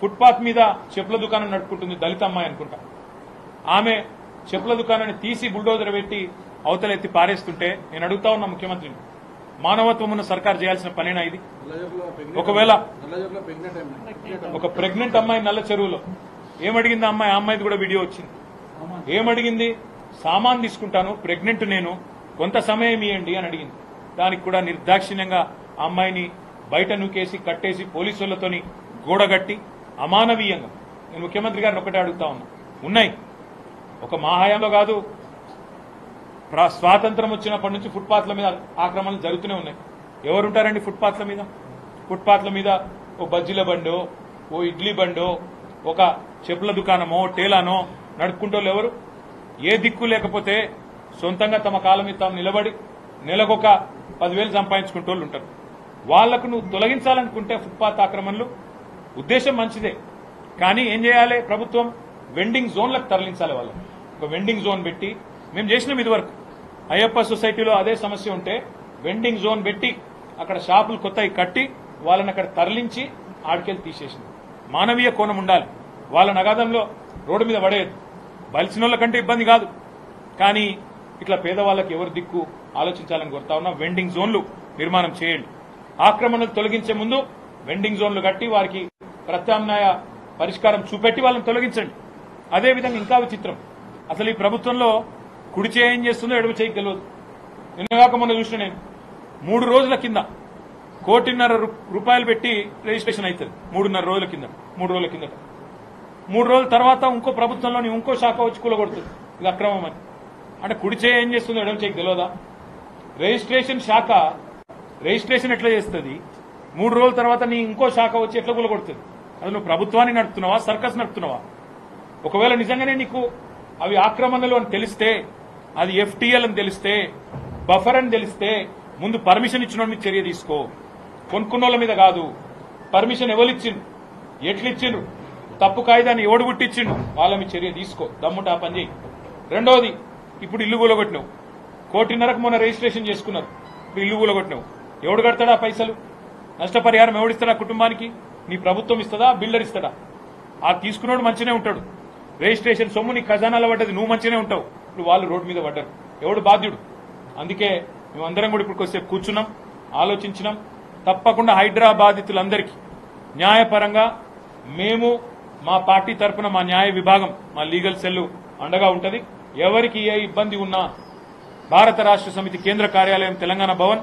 Footpath మీద చెప్పుల దుకాణం నడుపుకుంటుంది, దళిత అమ్మాయి అనుకుంటా. ఆమె చెప్పుల దుకాణాన్ని తీసి బుల్డోజర్ పెట్టి అవతల ఎత్తి పారేస్తుంటే నేను అడుగుతా ఉన్నా ముఖ్యమంత్రిని, మానవత్వం ఉన్న సర్కార్ చేయాల్సిన పనేనా ఇది? ఒకవేళ ఒక ప్రెగ్నెంట్ అమ్మాయి నల్ల చెరువులో ఏమడిగింది అమ్మాయి? ఆ అమ్మాయిది కూడా వీడియో వచ్చింది. ఏమడిగింది? సామాన్ తీసుకుంటాను, ప్రెగ్నెంట్ నేను, కొంత సమయం ఇవ్వండి అని అడిగింది. దానికి కూడా నిర్దాక్షిణ్యంగా ఆ అమ్మాయిని బయట నూకేసి కట్టేసి పోలీసులతోని గోడగట్టి అమానవీయంగా. నేను ముఖ్యమంత్రి గారిని ఒకటే అడుగుతా ఉన్నా, ఉన్నాయి ఒక మా హయాంలో కాదు, స్వాతంత్రం వచ్చినప్పటి నుంచి ఫుట్పాత్ల మీద ఆక్రమణలు జరుగుతూనే ఉన్నాయి. ఎవరుంటారండి ఫుట్పాత్ల మీద? ఫుట్పాత్ల మీద ఓ బజ్జీల బండో, ఓ ఇడ్లీ బండో, ఒక చెప్పుల దుకాణమో టేలానో నడుపుకుంటోళ్ళు ఎవరు? ఏ దిక్కు లేకపోతే సొంతంగా తమ కాలం మీద తాము నిలబడి నెలకొక 10,000 సంపాదించుకుంటోళ్ళు ఉంటారు. వాళ్లకు నువ్వు తొలగించాలనుకుంటే ఫుట్పాత్ ఆక్రమణలు ఉద్దేశం మంచిదే, కానీ ఏం చేయాలి? ప్రభుత్వం వెండింగ్ జోన్లకు తరలించాలి. వాళ్ళని ఒక వెండింగ్ జోన్ పెట్టి, మేము చేసినాం ఇదివరకు అయ్యప్ప సొసైటీలో అదే సమస్య ఉంటే వెండింగ్ జోన్ పెట్టి అక్కడ షాపులు కొత్తవి కట్టి వాళ్ళని అక్కడ తరలించి ఆడికెళ్ళి తీసేసింది. మానవీయ కోణం ఉండాలి. వాళ్ళ నగాదంలో రోడ్డు మీద పడేయద్దు. బలిసిన కంటే ఇబ్బంది కాదు, కానీ ఇట్లా పేదవాళ్ళకి ఎవరు దిక్కు ఆలోచించాలని కోరుతా ఉన్నా. వెండింగ్ జోన్లు నిర్మాణం చేయండి. ఆక్రమణలు తొలగించే ముందు వెండింగ్ జోన్లు కట్టి వారికి ప్రత్యామ్నాయ పరిష్కారం చూపెట్టి వాళ్ళని తొలగించండి. అదేవిధంగా ఇంకా విచిత్రం, అసలు ఈ ప్రభుత్వంలో కుడి చేయి ఏం చేస్తుందో ఎడమ చేయికి తెలియదు. నిన్నగాక మొన్న చూసిన నేను 3 రోజుల కింద 1,50,00,000 రూపాయలు పెట్టి రిజిస్ట్రేషన్ అవుతుంది. 3.5 రోజుల కింద, 3 రోజుల కిందట. 3 రోజుల తర్వాత ఇంకో ప్రభుత్వంలోని ఇంకో శాఖ వచ్చి కూలగొడుతుంది. ఇది అక్రమం అని. అంటే కుడి చేయి ఏం చేస్తుందో ఎడమ చేయికి తెలియదా? రిజిస్ట్రేషన్ శాఖ రిజిస్ట్రేషన్ ఎట్లా చేస్తుంది? 3 రోజుల తర్వాత నీ ఇంకో శాఖ వచ్చి ఎట్లా కూలగొడుతుంది? అది నువ్వు ప్రభుత్వాన్ని నడుపుతున్నావా, సర్కస్ నడుపుతున్నావా? ఒకవేళ నిజంగానే నీకు అవి ఆక్రమణలు అని తెలిస్తే, అది ఎఫ్టీఎల్ అని తెలిస్తే, బఫర్ అని తెలిస్తే ముందు పర్మిషన్ ఇచ్చిన మీద చర్య తీసుకో. కొనుక్కున్నోళ్ల మీద కాదు. పర్మిషన్ ఎవరిచ్చిండు, ఎట్లిచ్చిండు, తప్పు కాయిదాన్ని ఎవడు గుట్టిచ్చిండు, వాళ్ళ మీద చర్య తీసుకో. దమ్ముంటే ఆ పని చేయి. రెండోది, ఇప్పుడు ఇల్లు కూలగొట్టినావు. 1,50,00,000 మొన్న రిజిస్ట్రేషన్ చేసుకున్నారు. ఇప్పుడు ఇల్లు కూలగొట్టినావు. ఎవడు కడతాడా పైసలు? నష్టపరిహారం ఎవడిస్తాడా కుటుంబానికి? నీ ప్రభుత్వం ఇస్తుందా, బిల్డర్ ఇస్తాడా? ఆ తీసుకున్నాడు మంచినే ఉంటాడు. రిజిస్ట్రేషన్ సొమ్ము నీ ఖజానాలో పడ్డది, నువ్వు మంచినే ఉంటావు. ఇప్పుడు వాళ్ళు రోడ్డు మీద పడ్డారు. ఎవడు బాధ్యుడు? అందుకే మేమందరం కూడా ఇప్పుడు కొద్దిసేపు కూర్చున్నాం, ఆలోచించినాం. తప్పకుండా హైడ్రా బాధితులందరికీ న్యాయపరంగా మేము మా పార్టీ తరఫున మా న్యాయ విభాగం, మా లీగల్ సెల్ అండగా ఉంటుంది. ఎవరికి ఏ ఇబ్బంది ఉన్నా భారత రాష్ట్ర సమితి కేంద్ర కార్యాలయం తెలంగాణ భవన్,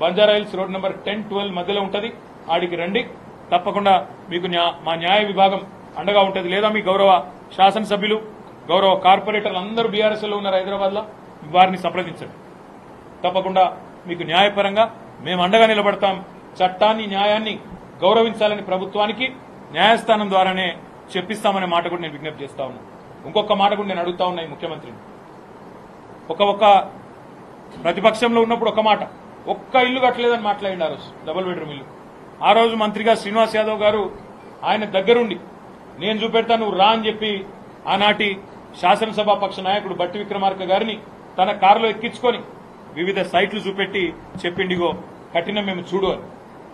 బంజారాహిల్స్ రోడ్ నెంబర్ 10-12 మధ్యలో ఉంటుంది. ఆడికి రండి. తప్పకుండా మీకు మా న్యాయ విభాగం అండగా ఉంటుంది. లేదా మీ గౌరవ శాసనసభ్యులు, గౌరవ కార్పొరేటర్లు అందరూ బీఆర్ఎస్ లో ఉన్నారు హైదరాబాద్ లో, వారిని సంప్రదించండి. తప్పకుండా మీకు న్యాయపరంగా మేము అండగా నిలబడతాం. చట్టాన్ని, న్యాయాన్ని గౌరవించాలని ప్రభుత్వానికి న్యాయస్థానం ద్వారానే చెప్పిస్తామనే మాట కూడా నేను విజ్ఞప్తి చేస్తా ఉన్నా. ఇంకొక మాట కూడా నేను అడుగుతా ఉన్నా ఈ ముఖ్యమంత్రిని. ఒక ప్రతిపక్షంలో ఉన్నప్పుడు ఒక మాట, ఒక్క ఇల్లు కట్టలేదని మాట్లాడింది. ఆ రోజు డబుల్ బెడ్రూమ్ ఇల్లు. ఆ రోజు మంత్రిగా శ్రీనివాస్ యాదవ్ గారు ఆయన దగ్గరుండి నేను చూపెడతా నువ్వు రా అని చెప్పి ఆనాటి శాసనసభాపక్ష నాయకుడు బట్టి విక్రమార్క గారిని తన కారులో ఎక్కించుకొని వివిధ సైట్లు చూపెట్టి చెప్పిండిగో కట్టిన మేము చూడు అని.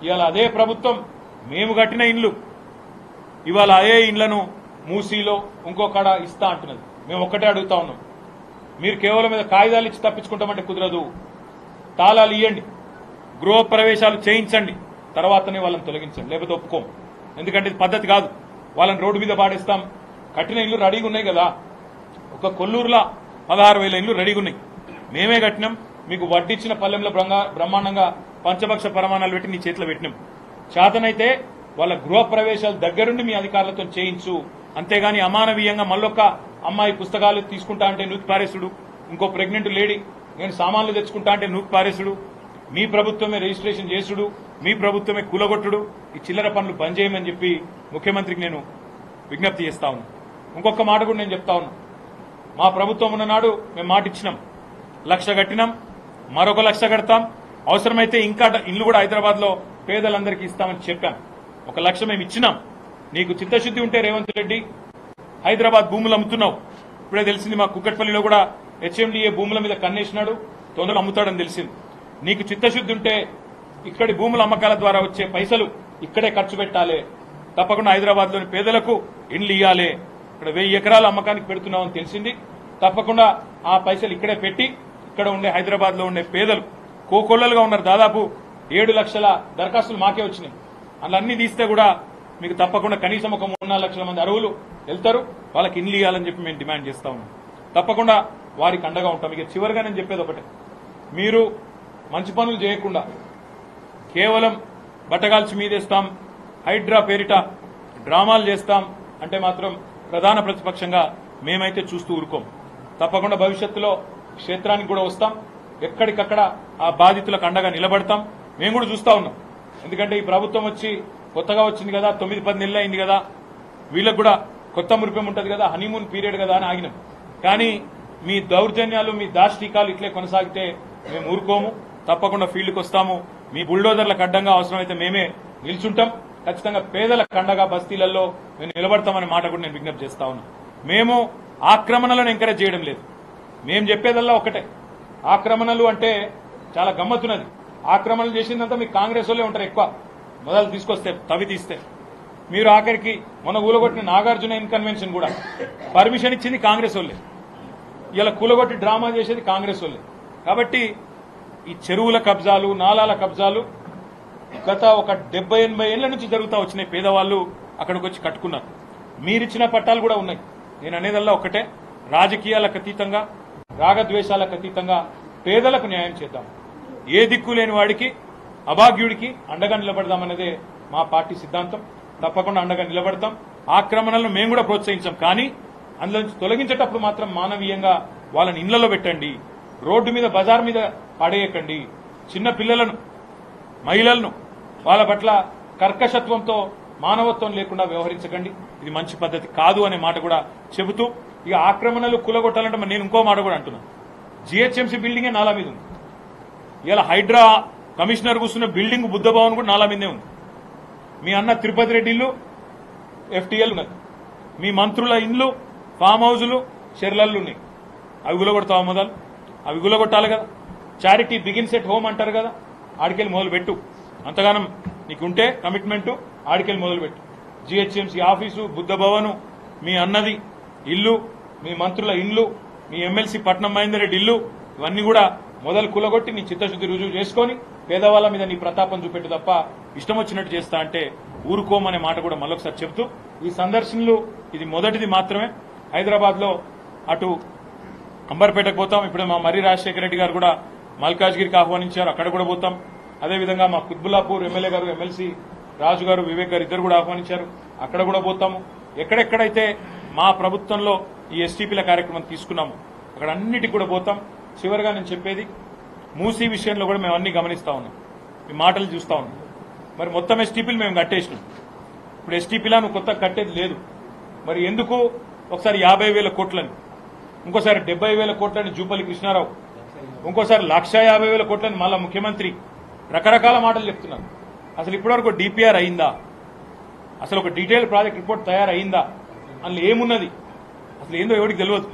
ఇవాళ అదే ప్రభుత్వం మేము కట్టిన ఇండ్లు ఇవాళ అదే ఇండ్లను మూసీలో ఇంకొకడ ఇస్తా అంటున్నది. మేము ఒక్కటే అడుగుతా ఉన్నాం, మీరు కేవలం మీద కాగితాలు ఇచ్చి తప్పించుకుంటామంటే కుదరదు. తాళాలు ఇవ్వండి, గృహప్రవేశాలు చేయించండి, తర్వాతనే వాళ్ళని తొలగించండి, లేకపోతే ఒప్పుకోం. ఎందుకంటే ఇది పద్ధతి కాదు. వాళ్ళని రోడ్డు మీద పాడేస్తాం. కట్టిన ఇల్లు రెడీగా ఉన్నాయి కదా, ఒక కొల్లూరులో 16,000 ఇల్లు రెడీగా ఉన్నాయి. మేమే కట్టినాం. మీకు వడ్డిచ్చిన పల్లెంలో బ్రహ్మాండంగా పంచపక్ష ప్రమాణాలు పెట్టి నీ చేతిలో పెట్టినాం. చేతనైతే వాళ్ళ గృహప్రవేశాలు దగ్గరుండి మీ అధికారులతో చేయించు. అంతేగాని అమానవీయంగా మళ్ళొక్క అమ్మాయి పుస్తకాలు తీసుకుంటా అంటే నూకి పారేసుడు, ఇంకో ప్రెగ్నెంట్ లేడీ నేను సామాన్లు తెచ్చుకుంటా అంటే నూకి పారేసుడు, మీ ప్రభుత్వమే రిజిస్ట్రేషన్ చేసుడు, మీ ప్రభుత్వమే కూలగొట్టుడు, ఈ చిల్లర పనులు బంద్ చేయమని చెప్పి ముఖ్యమంత్రికి నేను విజ్ఞప్తి చేస్తా ఉన్నా. ఇంకొక మాట కూడా నేను చెప్తా ఉన్నా. మా ప్రభుత్వం ఉన్ననాడు మేము మాట ఇచ్చినాం, 1,00,000 కట్టినాం, మరొక 1,00,000 కడతాం, అవసరమైతే ఇంకా ఇల్లు కూడా హైదరాబాద్ లో పేదలందరికీ ఇస్తామని చెప్పాం. 1,00,000 మేము ఇచ్చినాం. నీకు చిత్తశుద్ది ఉంటే రేవంత్ రెడ్డి హైదరాబాద్ భూములు అమ్ముతున్నావు. ఇప్పుడే తెలిసింది మా కుక్కట్పల్లిలో కూడా హెచ్ఎండిఏ భూముల మీద కన్నేసినాడు, తొందరగా అమ్ముతాడని తెలిసింది. నీకు చిత్తశుద్ది ఉంటే ఇక్కడి భూముల అమ్మకాల ద్వారా వచ్చే పైసలు ఇక్కడే ఖర్చు పెట్టాలి. తప్పకుండా హైదరాబాద్లోని పేదలకు ఇండ్లు ఇవ్వాలి. ఇక్కడ 1000 ఎకరాల అమ్మకానికి పెడుతున్నామని తెలిసింది. తప్పకుండా ఆ పైసలు ఇక్కడే పెట్టి ఇక్కడ ఉండే హైదరాబాద్లో ఉండే పేదలు కోకొల్లలుగా ఉన్నారు. దాదాపు 7 లక్షల దరఖాస్తులు మాకే వచ్చినాయి. అందులో అన్ని తీస్తే కూడా మీకు తప్పకుండా కనీసం ఒక 3-4 లక్షల మంది అర్హులు వెళ్తారు. వాళ్ళకి ఇండ్లు ఇవ్వాలని చెప్పి మేము డిమాండ్ చేస్తా ఉన్నాం. తప్పకుండా వారికి అండగా ఉంటాం. ఇక చివరిగా నేను చెప్పేది ఒకటే, మీరు మంచి పనులు చేయకుండా కేవలం బట్టగాల్చి మీదేస్తాం, హైడ్రా పేరిట డ్రామాలు చేస్తాం అంటే మాత్రం ప్రధాన ప్రతిపక్షంగా మేమైతే చూస్తూ ఊరుకోం. తప్పకుండా భవిష్యత్తులో క్షేత్రానికి కూడా వస్తాం. ఎక్కడికక్కడ ఆ బాధితులకు అండగా నిలబడతాం. మేము కూడా చూస్తా ఉన్నాం. ఎందుకంటే ఈ ప్రభుత్వం వచ్చి కొత్తగా వచ్చింది కదా, 9-10 నెలలు అయింది కదా, వీళ్ళకు కూడా కొత్త మురిపం ఉంటుంది కదా, హనీమూన్ పీరియడ్ కదా అని ఆగినాం. కానీ మీ దౌర్జన్యాలు, మీ దాష్టికాలు ఇట్లే కొనసాగితే మేము ఊరుకోము. తప్పకుండా ఫీల్డ్కి వస్తాము. మీ బుల్డోజర్లకు అడ్డంగా అవసరమైతే మేమే నిల్చుంటాం. ఖచ్చితంగా పేదలకు అండగా బస్తీలలో మేము నిలబడతామనే మాట కూడా నేను విజ్ఞప్తి చేస్తా ఉన్నా. మేము ఆక్రమణలను ఎంకరేజ్ చేయడం లేదు. మేము చెప్పేదల్లా ఒకటే, ఆక్రమణలు అంటే చాలా గమ్మత్తున్నది. ఆక్రమణలు చేసిందంతా మీకు కాంగ్రెస్ వాళ్ళే ఉంటారు ఎక్కువ. మొదలు తీసుకొస్తే తవి తీస్తే మీరు ఆఖరికి మొన్న కూలగొట్టిన నాగార్జున ఇన్కన్వెన్షన్ కూడా పర్మిషన్ ఇచ్చింది కాంగ్రెస్ వాళ్ళే. ఇలా కూలగొట్టి డ్రామా చేసేది కాంగ్రెస్ వాళ్ళే. కాబట్టి ఈ చెరువుల కబ్జాలు, నాలాల కబ్జాలు గత ఒక 70-80 ఏళ్ల నుంచి జరుగుతూ వచ్చినాయి. పేదవాళ్లు అక్కడికి వచ్చి కట్టుకున్నారు. మీరిచ్చిన పట్టాలు కూడా ఉన్నాయి. నేను అనేదల్లా ఒకటే, రాజకీయాలకు అతీతంగా, రాగద్వేషాలకు అతీతంగా పేదలకు న్యాయం చేద్దాం. ఏ దిక్కు లేని వాడికి, అభాగ్యుడికి అండగా నిలబడదామన్నదే మా పార్టీ సిద్ధాంతం. తప్పకుండా అండగా నిలబడతాం. ఆక్రమణలను మేము కూడా ప్రోత్సహించాం. కానీ అందులో నుంచి తొలగించేటప్పుడు మాత్రం మానవీయంగా వాళ్ళని ఇళ్లలో పెట్టండి. రోడ్డు మీద, బజార్ మీద పడేయకండి. చిన్న పిల్లలను, మహిళలను వాళ్ళ పట్ల కర్కశత్వంతో, మానవత్వం లేకుండా వ్యవహరించకండి. ఇది మంచి పద్ధతి కాదు అనే మాట కూడా చెబుతూ, ఇక ఆక్రమణలు కూలగొట్టాలంటే నేను ఇంకో మాట కూడా అంటున్నాను. జీహెచ్ఎంసీ బిల్డింగే నాలా మీద ఉంది. ఇలా హైడ్రా కమిషనర్ కూర్చున్న బిల్డింగ్ బుద్ధ భవన్ కూడా నాలా మీదే ఉంది. మీ అన్న తిరుపతి రెడ్డి ఇల్లు FTL ఉన్నది. మీ మంత్రుల ఇండ్లు, ఫామ్ హౌజులు, చెర్లళ్ళు ఉన్నాయి. అవి గులగొడతావా మొదలు? అవి గులగొట్టాలి కదా. చారిటీ బిగిన్స్ ఎట్ హోమ్ అంటారు కదా, ఆడికెళ్ళి మొదలు పెట్టు. అంతగానం నీకుంటే కమిట్మెంటు, ఆడికెళ్ళి మొదలు పెట్టు. జీహెచ్ఎంసీ ఆఫీసు, బుద్ధ భవను, మీ అన్నది ఇల్లు, మీ మంత్రుల ఇండ్లు, మీ ఎమ్మెల్సీ పట్నం మహేందర్ రెడ్డి ఇల్లు, ఇవన్నీ కూడా మొదలు కూలగొట్టి నీ చిత్తశుద్ధి రుజువు చేసుకుని పేదవాళ్ల మీద నీ ప్రతాపం చూపెట్టు తప్ప ఇష్టం వచ్చినట్టు చేస్తా అంటే ఊరుకోమనే మాట కూడా మళ్ళొకసారి చెబుతూ, ఈ సందర్శనలు ఇది మొదటిది మాత్రమే. హైదరాబాద్ లో అటు అంబర్పేటకు పోతాం. ఇప్పుడు మా మర్రి రాజశేఖర రెడ్డి గారు కూడా మల్కాజ్గిరికి ఆహ్వానించారు, అక్కడ కూడా పోతాం. అదేవిధంగా మా కుత్బుల్లాపూర్ ఎమ్మెల్యే గారు, ఎమ్మెల్సీ రాజు గారు, వివేక్ గారు ఇద్దరు కూడా ఆహ్వానించారు, అక్కడ కూడా పోతాము. ఎక్కడెక్కడైతే మా ప్రభుత్వంలో ఈ ఎస్టీపీల కార్యక్రమం తీసుకున్నాము అక్కడ అన్నిటికి కూడా పోతాం. చివరిగా నేను చెప్పేది, మూసీ విషయంలో కూడా మేము అన్ని గమనిస్తా ఉన్నాం, మీ మాటలు చూస్తా ఉన్నాం. మరి మొత్తం ఎస్టీపీలు మేము కట్టేసినాం. ఇప్పుడు ఎస్టీపీలా నువ్వు కొత్తగా కట్టేది లేదు. మరి ఎందుకు ఒకసారి 50,000 కోట్లని, ఇంకోసారి 70,000 కోట్లని జూపల్లి కృష్ణారావు, ఇంకోసారి 1,50,000 కోట్లని మళ్ళా ముఖ్యమంత్రి రకరకాల మాటలు చెప్తున్నారు. అసలు ఇప్పటివరకు డిపిఆర్ అయిందా? అసలు ఒక డీటెయిల్ ప్రాజెక్ట్ రిపోర్ట్ తయారైందా? అందులో ఏమున్నది? అసలు ఏందో ఎవరికి తెలియదు.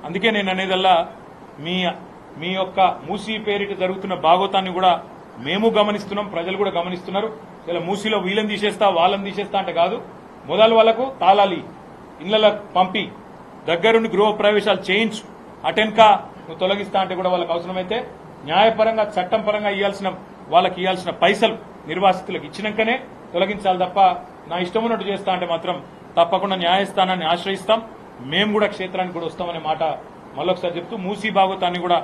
అందుకే నేను అనేదల్లా మీ యొక్క మూసీ పేరిట జరుగుతున్న భాగోతాన్ని కూడా మేము గమనిస్తున్నాం, ప్రజలు కూడా గమనిస్తున్నారు. ఇలా మూసీలో వీళ్ళని తీసేస్తా, వాళ్ళని తీసేస్తా అంటే కాదు. మొదలు వాళ్ళకు తాళాలి, ఇళ్లకు పంపి, దగ్గరుండి గృహ ప్రవేశాలు చేయించు, అటెన్కా నువ్వు తొలగిస్తా అంటే కూడా వాళ్ళకి అవసరమైతే న్యాయపరంగా, చట్టం పరంగా వాళ్ళకి ఇవ్వాల్సిన పైసలు నిర్వాసితులకు ఇచ్చినాకనే తొలగించాలి తప్ప నా ఇష్టం ఉన్నట్టు చేస్తా అంటే మాత్రం తప్పకుండా న్యాయస్థానాన్ని ఆశ్రయిస్తాం. మేము కూడా క్షేత్రానికి కూడా వస్తామనే మాట మళ్ళొకసారి చెప్తూ, మూసీ భాగోతాన్ని కూడా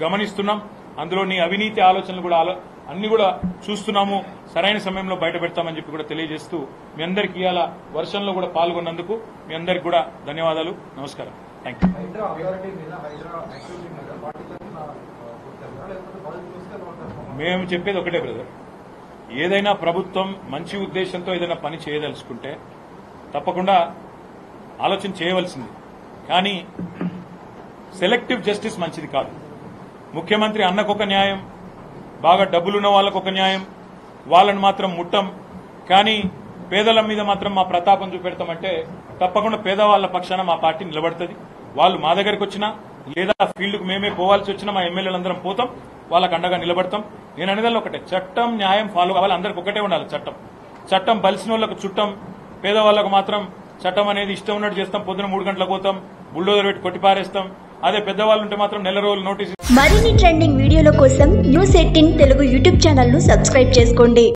గమనిస్తున్నాం. అందులో నీ అవినీతి ఆలోచనలు కూడా అన్ని కూడా చూస్తున్నాము. సరైన సమయంలో బయట పెడతామని చెప్పి కూడా తెలియజేస్తూ, మీ అందరికీ ఇవాళ వర్షంలో కూడా పాల్గొన్నందుకు మీ అందరికీ కూడా ధన్యవాదాలు. నమస్కారం. Thank you. మేము చెప్పేది ఒకటే బ్రదర్, ఏదైనా ప్రభుత్వం మంచి ఉద్దేశంతో ఏదైనా పని చేయదలుచుకుంటే తప్పకుండా ఆలోచన చేయవలసింది. కానీ సెలెక్టివ్ జస్టిస్ మంచిది కాదు. ముఖ్యమంత్రి అన్నకొక న్యాయం, బాగా డబ్బులున్న వాళ్ళకు ఒక న్యాయం, వాళ్ళని మాత్రం ముట్టం. కానీ పేదల మీద మాత్రం మా ప్రతాపం చూపెడతామంటే తప్పకుండా పేదవాళ్ల పక్షాన మా పార్టీ నిలబడుతుంది. వాళ్ళు మా దగ్గరికి వచ్చినా లేదా ఫీల్డ్కు మేమే పోవాల్సి వచ్చినా మా ఎమ్మెల్యేలందరం పోతాం, వాళ్ళకు అండగా నిలబడతాం. నేను అనేదాన్ని ఒకటే, చట్టం న్యాయం ఫాలో కావాలి, అందరికి ఒకటే ఉండాలి. చట్టం బలిసిన వాళ్ళకు చుట్టం, పేదవాళ్లకు మాత్రం చట్టం అనేది ఇష్టం ఉన్నట్టు చేస్తాం, పొద్దున 3 గంటలకు పోతాం, బుల్డోజర్ పెట్టి కొట్టిపారేస్తాం. అదే పెద్దవాళ్ళు ఉంటే మాత్రం నెల రోజులు నోటీస్. మరిన్ని ట్రెండింగ్ వీడియోల కోసం న్యూస్ 18 తెలుగు యూట్యూబ్ ఛానల్ ను సబ్స్క్రైబ్ చేసుకోండి.